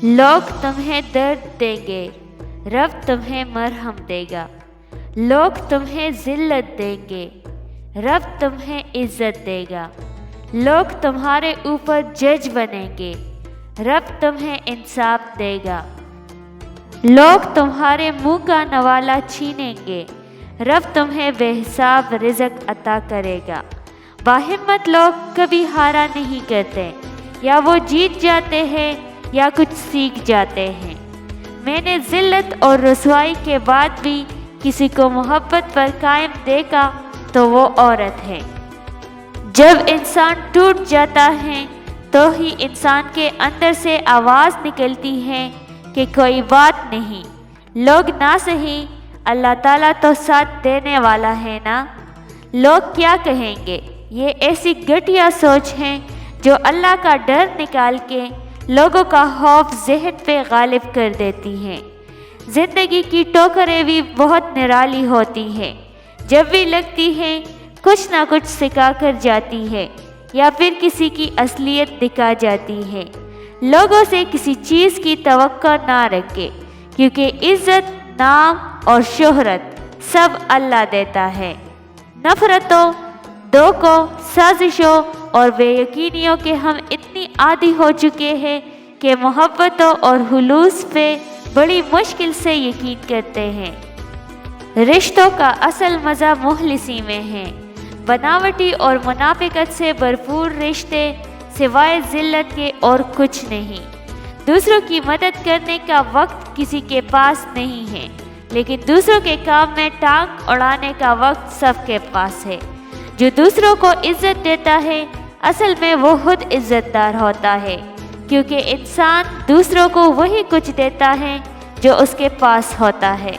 لوگ تمہیں درد دیں گے، رب تمہیں مرہم دے گا۔ لوگ تمہیں ذلت دیں گے، رب تمہیں عزت دے گا۔ لوگ تمہارے اوپر جج بنیں گے، رب تمہیں انصاف دے گا۔ لوگ تمہارے منہ کا نوالا چھینیں گے، رب تمہیں بے حساب رزق عطا کرے گا۔ باہمت لوگ کبھی ہارا نہیں کرتے، یا وہ جیت جاتے ہیں یا کچھ سیکھ جاتے ہیں۔ میں نے ذلت اور رسوائی کے بعد بھی کسی کو محبت پر قائم دیکھا تو وہ عورت ہے۔ جب انسان ٹوٹ جاتا ہے تو ہی انسان کے اندر سے آواز نکلتی ہے کہ کوئی بات نہیں، لوگ نہ سہی، اللہ تعالیٰ تو ساتھ دینے والا ہے نا۔ لوگ کیا کہیں گے، یہ ایسی گھٹیا سوچ ہے جو اللہ کا ڈر نکال کے لوگوں کا خوف ذہن پہ غالب کر دیتی ہے۔ زندگی کی ٹوکریں بھی بہت نرالی ہوتی ہیں، جب بھی لگتی ہیں کچھ نہ کچھ سکھا کر جاتی ہے یا پھر کسی کی اصلیت دکھا جاتی ہے۔ لوگوں سے کسی چیز کی توقع نہ رکھے، کیونکہ عزت، نام اور شہرت سب اللہ دیتا ہے۔ نفرتوں، دھوکوں، سازشوں اور بے یقینیوں کے ہم اتنی عادی ہو چکے ہیں کہ محبتوں اور خلوص پہ بڑی مشکل سے یقین کرتے ہیں۔ رشتوں کا اصل مزہ مخلصی میں ہے۔ بناوٹی اور منافقت سے بھرپور رشتے سوائے ذلت کے اور کچھ نہیں۔ دوسروں کی مدد کرنے کا وقت کسی کے پاس نہیں ہے، لیکن دوسروں کے کام میں ٹانگ اڑانے کا وقت سب کے پاس ہے۔ جو دوسروں کو عزت دیتا ہے اصل میں وہ خود عزت دار ہوتا ہے، کیونکہ انسان دوسروں کو وہی کچھ دیتا ہے جو اس کے پاس ہوتا ہے۔